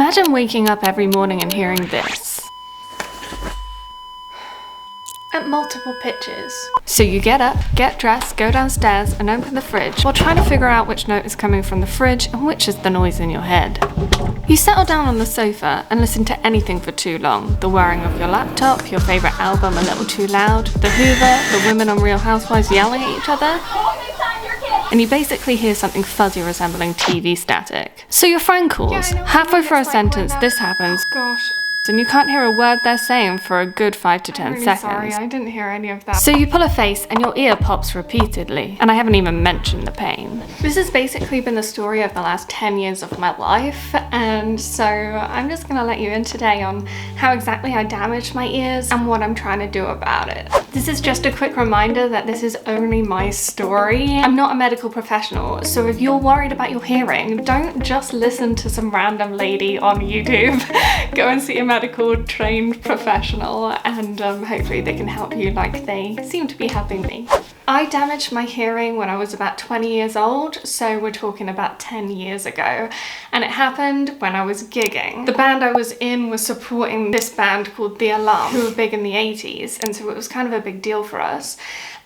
Imagine waking up every morning and hearing this. At multiple pitches. So you get up, get dressed, go downstairs and open the fridge while trying to figure out which note is coming from the fridge and which is the noise in your head. You settle down on the sofa and listen to anything for too long. The whirring of your laptop, your favourite album a little too loud, the Hoover, the women on Real Housewives yelling at each other. And you basically hear something fuzzy resembling TV static. So your friend calls. Halfway through a sentence, this happens. Gosh. And you can't hear a word they're saying for a good 5 to 10 seconds. Sorry, I didn't hear any of that. So you pull a face and your ear pops repeatedly. And I haven't even mentioned the pain. This has basically been the story of the last 10 years of my life. And so I'm just gonna let you in today on how exactly I damaged my ears and what I'm trying to do about it. This is just a quick reminder that this is only my story. I'm not a medical professional, so if you're worried about your hearing, don't just listen to some random lady on YouTube. Go and see a medical trained professional and hopefully they can help you like they seem to be helping me. I damaged my hearing when I was about 20 years old, so we're talking about 10 years ago, and it happened when I was gigging. The band I was in was supporting this band called The Alarm, who were big in the 80s, and so it was kind of a big deal for us.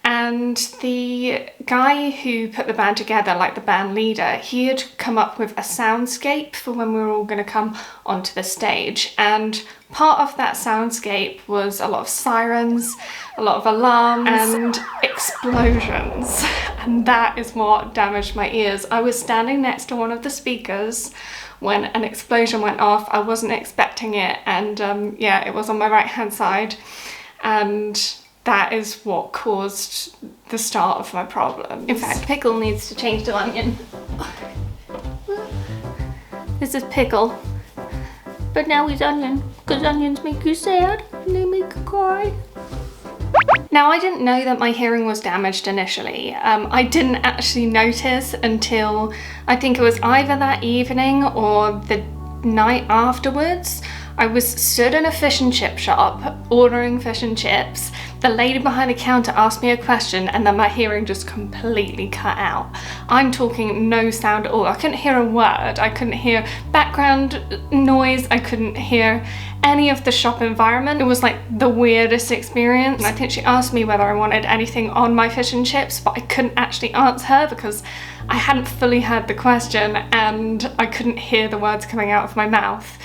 And the guy who put the band together, like the band leader, he had come up with a soundscape for when we were all going to come onto the stage. And part of that soundscape was a lot of sirens, a lot of alarms and explosions. And that is what damaged my ears. I was standing next to one of the speakers when an explosion went off. I wasn't expecting it, and yeah, it was on my right hand side, and that is what caused the start of my problem. In fact, Pickle needs to change to Onion. This is Pickle, but now he's Onion, because onions make you sad and they make you cry. Now, I didn't know that my hearing was damaged initially. I didn't actually notice until I think it was either that evening or the night afterwards. I was stood in a fish and chip shop ordering fish and chips. The lady behind the counter asked me a question and then my hearing just completely cut out. I'm talking no sound at all. I couldn't hear a word. I couldn't hear background noise. I couldn't hear any of the shop environment. It was like the weirdest experience. And I think she asked me whether I wanted anything on my fish and chips, but I couldn't actually answer her because I hadn't fully heard the question and I couldn't hear the words coming out of my mouth,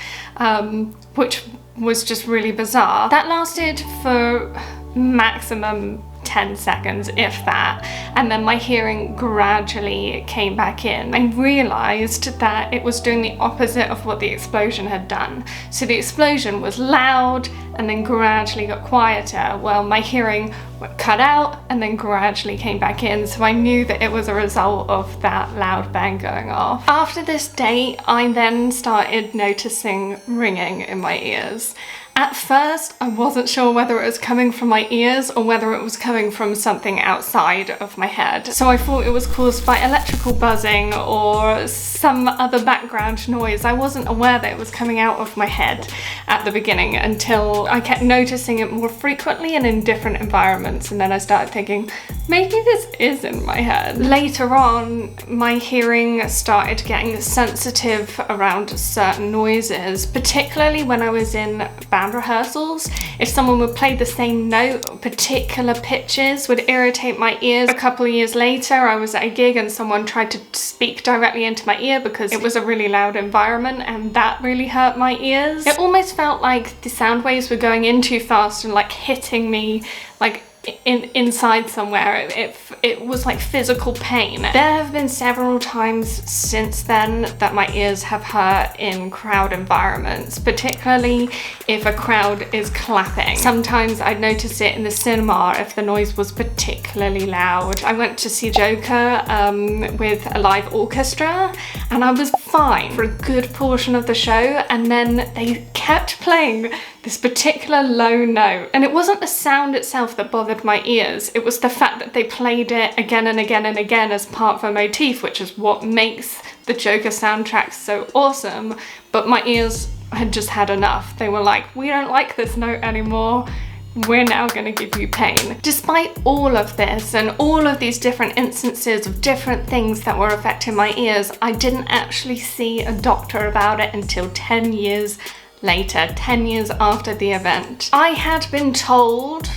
which was just really bizarre. That lasted for maximum 10 seconds, if that, and then my hearing gradually came back in. I realised that it was doing the opposite of what the explosion had done. So the explosion was loud and then gradually got quieter, while my hearing cut out and then gradually came back in. So I knew that it was a result of that loud bang going off. After this date, I then started noticing ringing in my ears. At first, I wasn't sure whether it was coming from my ears or whether it was coming from something outside of my head. So I thought it was caused by electrical buzzing or some other background noise. I wasn't aware that it was coming out of my head at the beginning until I kept noticing it more frequently and in different environments. And then I started thinking, maybe this is in my head. Later on, my hearing started getting sensitive around certain noises, particularly when I was in band rehearsals. If someone would play the same note, particular pitches would irritate my ears. A couple of years later, I was at a gig and someone tried to speak directly into my ear because it was a really loud environment, and that really hurt my ears. It almost felt like the sound waves were going in too fast and like hitting me like inside somewhere. It was like physical pain. There have been several times since then that my ears have hurt in crowd environments, particularly if a crowd is clapping. Sometimes I'd notice it in the cinema if the noise was particularly loud. I went to see Joker with a live orchestra and I was fine for a good portion of the show, and then they kept playing this particular low note, and it wasn't the sound itself that bothered my ears, it was the fact that they played it again and again and again as part of a motif, which is what makes the Joker soundtrack so awesome. But my ears had just had enough. They were like, we don't like this note anymore, we're now going to give you pain. Despite all of this and all of these different instances of different things that were affecting my ears, I didn't actually see a doctor about it until 10 years later, 10 years after the event. I had been told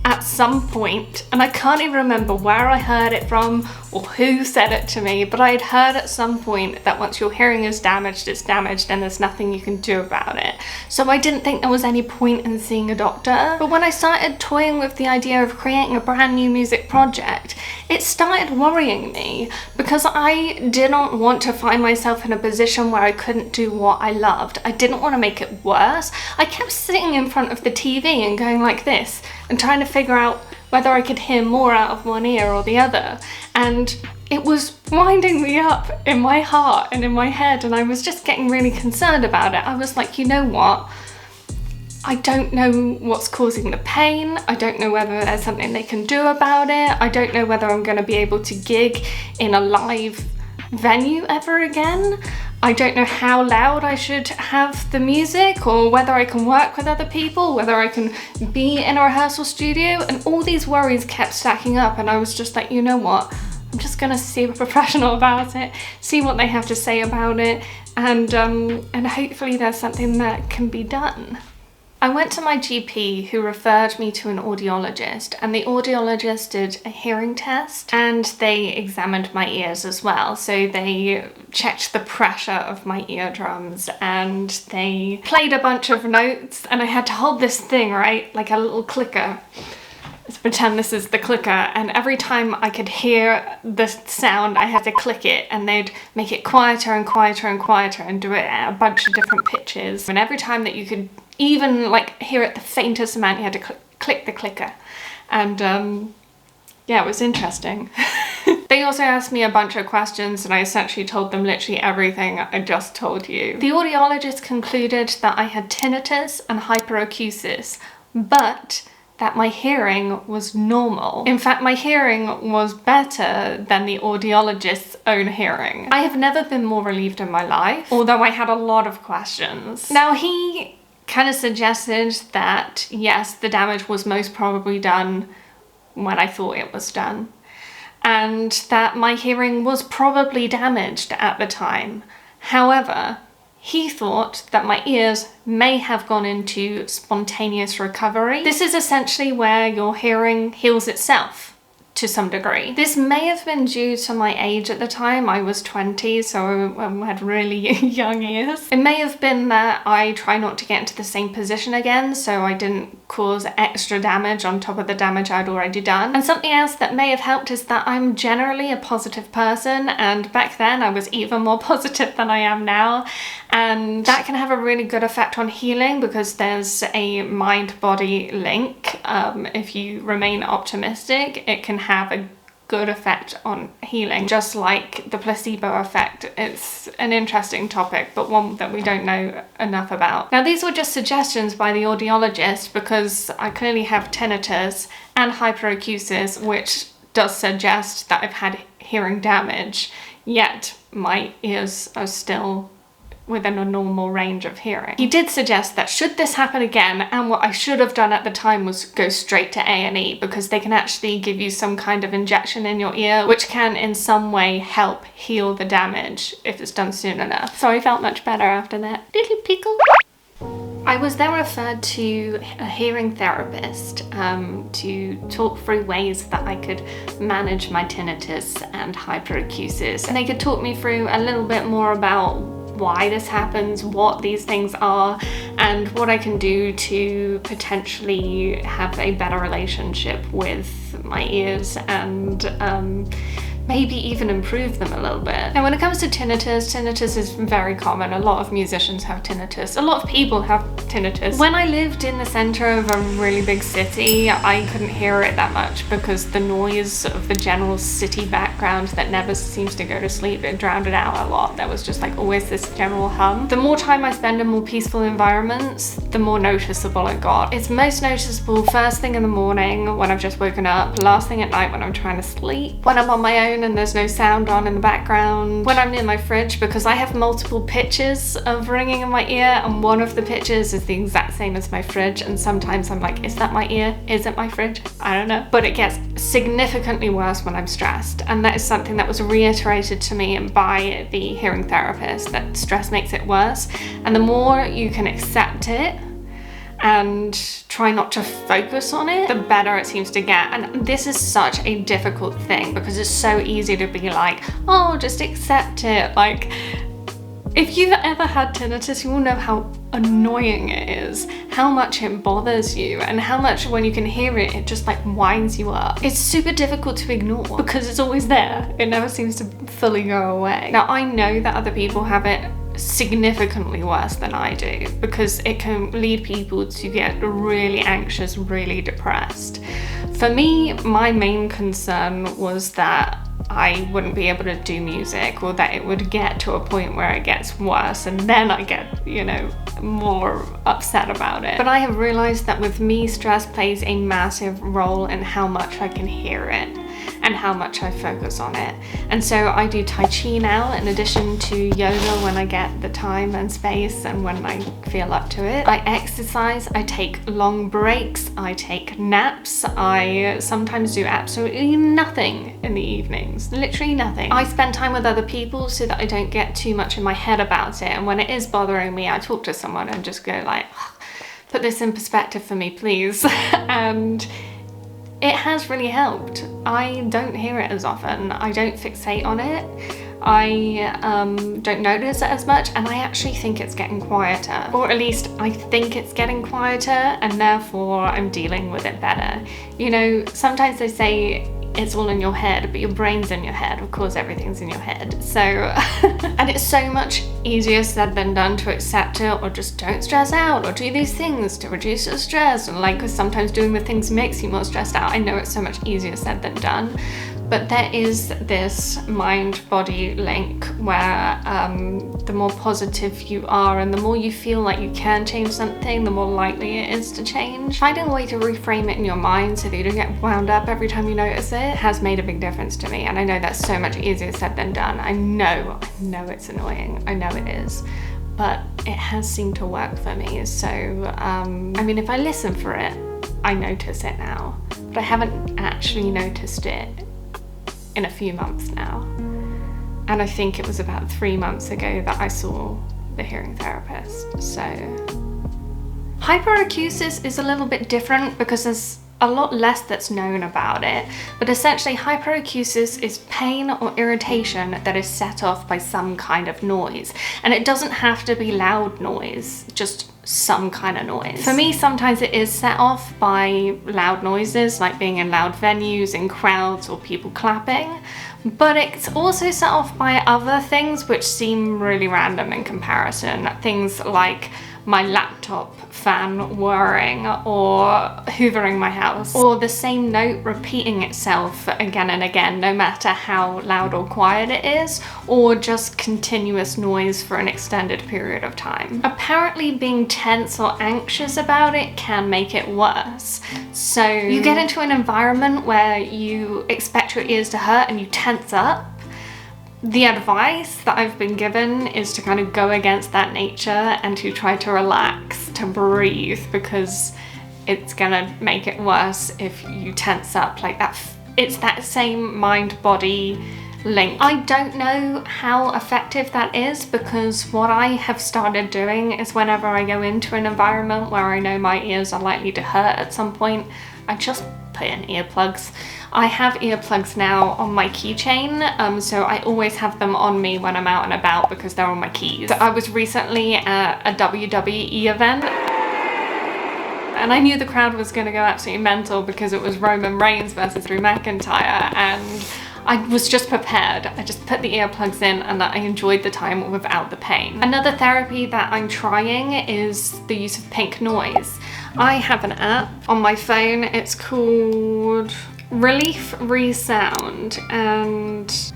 at some point, and I can't even remember where I heard it from or who said it to me, but I'd heard at some point that once your hearing is damaged, it's damaged and there's nothing you can do about it. So I didn't think there was any point in seeing a doctor. But when I started toying with the idea of creating a brand new music project, it started worrying me because I didn't want to find myself in a position where I couldn't do what I loved. I didn't want to make it worse. I kept sitting in front of the TV and going like this and trying to figure out whether I could hear more out of one ear or the other. And it was winding me up in my heart and in my head, and I was just getting really concerned about it. I was like, you know what? I don't know what's causing the pain. I don't know whether there's something they can do about it. I don't know whether I'm going to be able to gig in a live venue ever again. I don't know how loud I should have the music, or whether I can work with other people, whether I can be in a rehearsal studio, and all these worries kept stacking up, and I was just like, you know what? I'm just gonna see a professional about it, see what they have to say about it, and hopefully there's something that can be done. I went to my GP, who referred me to an audiologist, and the audiologist did a hearing test and they examined my ears as well. So they checked the pressure of my eardrums and they played a bunch of notes, and I had to hold this thing, right, like a little clicker. Let's pretend this is the clicker, and every time I could hear the sound I had to click it, and they'd make it quieter and quieter and quieter and do it at a bunch of different pitches. And every time that you could even like hear it the faintest amount, you had to click the clicker. And yeah, it was interesting. They also asked me a bunch of questions, and I essentially told them literally everything I just told you. The audiologist concluded that I had tinnitus and hyperacusis, but that my hearing was normal. In fact, my hearing was better than the audiologist's own hearing. I have never been more relieved in my life, although I had a lot of questions. Now, he kind of suggested that, yes, the damage was most probably done when I thought it was done, and that my hearing was probably damaged at the time. However, he thought that my ears may have gone into spontaneous recovery. This is essentially where your hearing heals itself to some degree. This may have been due to my age at the time. I was 20, so I had really young ears. It may have been that I try not to get into the same position again, so I didn't cause extra damage on top of the damage I'd already done. And something else that may have helped is that I'm generally a positive person, and back then I was even more positive than I am now. And that can have a really good effect on healing because there's a mind-body link. If you remain optimistic, it can have a good effect on healing, just like the placebo effect. It's an interesting topic, but one that we don't know enough about. Now, these were just suggestions by the audiologist because I clearly have tinnitus and hyperacusis, which does suggest that I've had hearing damage, yet my ears are still within a normal range of hearing. He did suggest that should this happen again, and what I should have done at the time was go straight to A&E, because they can actually give you some kind of injection in your ear which can in some way help heal the damage if it's done soon enough. So I felt much better after that. Little pickle. I was then referred to a hearing therapist to talk through ways that I could manage my tinnitus and hyperacusis, and they could talk me through a little bit more about why this happens, what these things are, and what I can do to potentially have a better relationship with my ears and maybe even improve them a little bit. Now, when it comes to tinnitus, tinnitus is very common. A lot of musicians have tinnitus. A lot of people have tinnitus. When I lived in the center of a really big city, I couldn't hear it that much because the noise of the general city background that never seems to go to sleep, it drowned it out a lot. There was just like always this general hum. The more time I spend in more peaceful environments, the more noticeable it got. It's most noticeable first thing in the morning when I've just woken up, last thing at night when I'm trying to sleep, when I'm on my own phone and there's no sound on in the background. When I'm near my fridge, because I have multiple pitches of ringing in my ear, and one of the pitches is the exact same as my fridge, and sometimes I'm like, is that my ear? Is it my fridge? I don't know. But it gets significantly worse when I'm stressed, and that is something that was reiterated to me by the hearing therapist, that stress makes it worse, and the more you can accept it and try not to focus on it, the better it seems to get. And this is such a difficult thing because it's so easy to be like, oh, just accept it. Like, if you've ever had tinnitus, you will know how annoying it is, how much it bothers you, and how much when you can hear it, it just like winds you up. It's super difficult to ignore because it's always there. It never seems to fully go away. Now, I know that other people have it significantly worse than I do, because it can lead people to get really anxious, really depressed. For me, my main concern was that I wouldn't be able to do music, or that it would get to a point where it gets worse and then I get, you know, more upset about it. But I have realized that with me, stress plays a massive role in how much I can hear it and how much I focus on it. And so I do Tai Chi now in addition to yoga when I get the time and space and when I feel up to it. I exercise, I take long breaks, I take naps, I sometimes do absolutely nothing in the evenings, literally nothing. I spend time with other people so that I don't get too much in my head about it, and when it is bothering me, I talk to someone and just go like, put this in perspective for me, please. And it has really helped. I don't hear it as often. I don't fixate on it. I don't notice it as much, and I actually think it's getting quieter. Or at least I think it's getting quieter, and therefore I'm dealing with it better. You know, sometimes they say it's all in your head, but your brain's in your head. Of course, everything's in your head. So, and it's so much easier said than done to accept it, or just don't stress out, or do these things to reduce your stress. And like, 'cause sometimes doing the things makes you more stressed out. I know it's so much easier said than done, but there is this mind-body link where the more positive you are and the more you feel like you can change something, the more likely it is to change. Finding a way to reframe it in your mind so that you don't get wound up every time you notice it has made a big difference to me. And I know that's so much easier said than done. I know it's annoying. I know it is. But it has seemed to work for me. So, I mean, if I listen for it, I notice it now. But I haven't actually noticed it in a few months now. And I think it was about 3 months ago that I saw the hearing therapist. So hyperacusis is a little bit different because there's a lot less that's known about it, but essentially hyperacusis is pain or irritation that is set off by some kind of noise, and it doesn't have to be loud noise, just some kind of noise. For me, sometimes it is set off by loud noises, like being in loud venues, in crowds, or people clapping, but it's also set off by other things which seem really random in comparison. Things like my laptop fan whirring, or hoovering my house, or the same note repeating itself again and again, no matter how loud or quiet it is, or just continuous noise for an extended period of time. Apparently being tense or anxious about it can make it worse. So you get into an environment where you expect your ears to hurt and you tense up. The advice that I've been given is to kind of go against that nature and to try to relax, to breathe, because it's gonna make it worse if you tense up like that. It's that same mind-body link. I don't know how effective that is, because what I have started doing is whenever I go into an environment where I know my ears are likely to hurt at some point, I just put in earplugs. I have earplugs now on my keychain, so I always have them on me when I'm out and about because they're on my keys. So I was recently at a WWE event, and I knew the crowd was going to go absolutely mental because it was Roman Reigns versus Drew McIntyre, and I was just prepared. I just put the earplugs in and I enjoyed the time without the pain. Another therapy that I'm trying is the use of pink noise. I have an app on my phone. It's called Relief Resound, and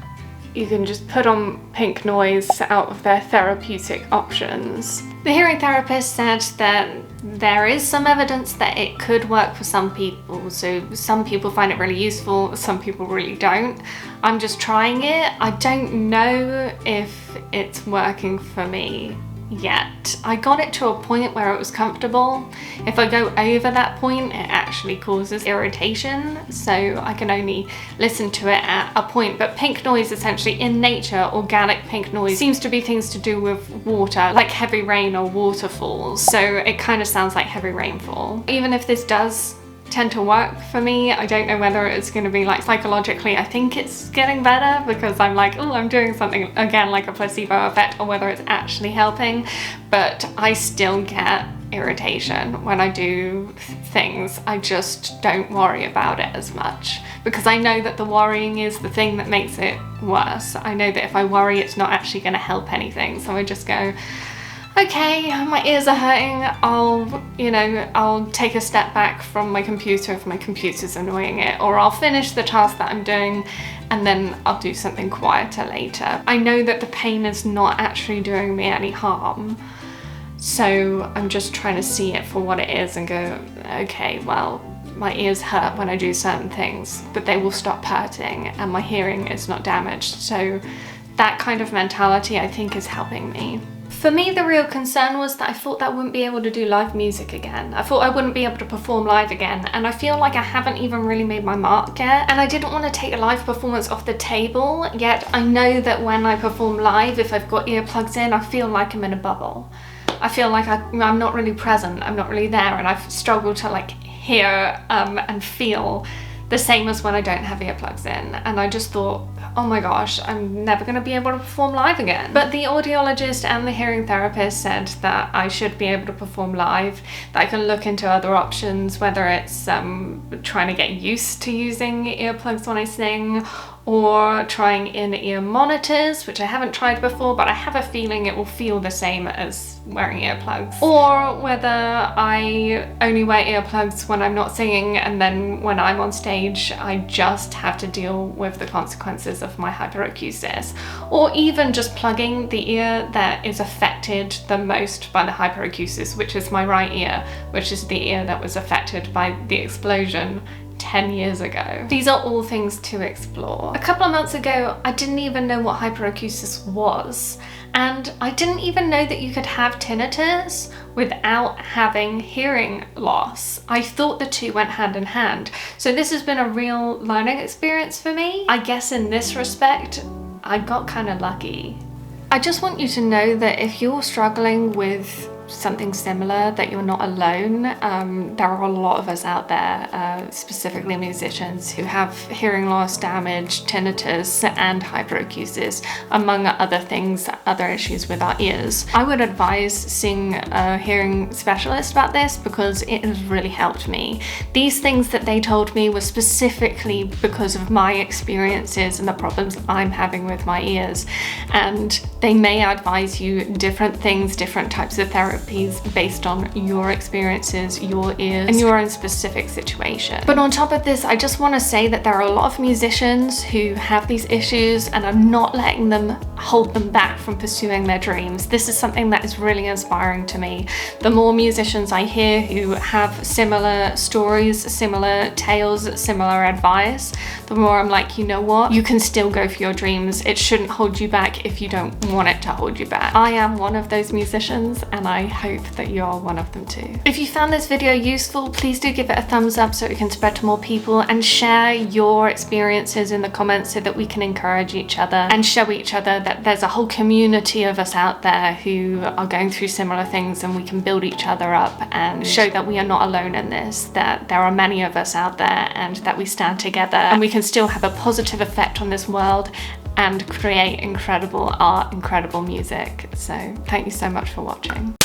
you can just put on pink noise out of their therapeutic options. The hearing therapist said that there is some evidence that it could work for some people. So some people find it really useful, some people really don't. I'm just trying it. I don't know if it's working for me yet. I got it to a point where it was comfortable. If I go over that point, it actually causes irritation, so I can only listen to it at a point. But pink noise, essentially in nature, organic pink noise seems to be things to do with water, like heavy rain or waterfalls, so it kind of sounds like heavy rainfall. Even if this does tend to work for me, I don't know whether it's going to be like psychologically I think it's getting better because I'm like, oh, I'm doing something again like a placebo effect, or whether it's actually helping. But I still get irritation when I do things. I just don't worry about it as much because I know that the worrying is the thing that makes it worse. I know that if I worry, it's not actually going to help anything, so I just go, okay, my ears are hurting, I'll take a step back from my computer if my computer's annoying it, or I'll finish the task that I'm doing and then I'll do something quieter later. I know that the pain is not actually doing me any harm, so I'm just trying to see it for what it is and go, okay, well, my ears hurt when I do certain things, but they will stop hurting and my hearing is not damaged. So that kind of mentality I think is helping me. For me, the real concern was that I thought that I wouldn't be able to do live music again. I thought I wouldn't be able to perform live again, and I feel like I haven't even really made my mark yet. And I didn't want to take a live performance off the table, yet I know that when I perform live, if I've got earplugs in, I feel like I'm in a bubble. I feel like I'm not really present, I'm not really there, and I've struggled to like hear and feel the same as when I don't have earplugs in. And I just thought, oh my gosh, I'm never going to be able to perform live again. But the audiologist and the hearing therapist said that I should be able to perform live, that I can look into other options, whether it's trying to get used to using earplugs when I sing, or trying in-ear monitors, which I haven't tried before, but I have a feeling it will feel the same as wearing earplugs. Or whether I only wear earplugs when I'm not singing, and then when I'm on stage, I just have to deal with the consequences of my hyperacusis. Or even just plugging the ear that is affected the most by the hyperacusis, which is my right ear, which is the ear that was affected by the explosion 10 years ago. These are all things to explore. A couple of months ago, I didn't even know what hyperacusis was, and I didn't even know that you could have tinnitus without having hearing loss. I thought the two went hand in hand. So this has been a real learning experience for me. I guess in this respect, I got kind of lucky. I just want you to know that if you're struggling with something similar, that you're not alone. There are a lot of us out there, specifically musicians, who have hearing loss, damage, tinnitus, and hyperacusis, among other things, other issues with our ears. I would advise seeing a hearing specialist about this because it has really helped me. These things that they told me were specifically because of my experiences and the problems I'm having with my ears, and they may advise you different things, different types of therapies based on your experiences, your ears, and your own specific situation. But on top of this, I just want to say that there are a lot of musicians who have these issues and are not letting them hold them back from pursuing their dreams. This is something that is really inspiring to me. The more musicians I hear who have similar stories, similar tales, similar advice, the more I'm like, you know what? You can still go for your dreams. It shouldn't hold you back if you don't want it to hold you back. I am one of those musicians, and I hope that you're one of them too. If you found this video useful, please do give it a thumbs up so it can spread to more people, and share your experiences in the comments so that we can encourage each other and show each other that there's a whole community of us out there who are going through similar things, and we can build each other up and show that we are not alone in this, that there are many of us out there and that we stand together and we can still have a positive effect on this world and create incredible art, incredible music. So thank you so much for watching.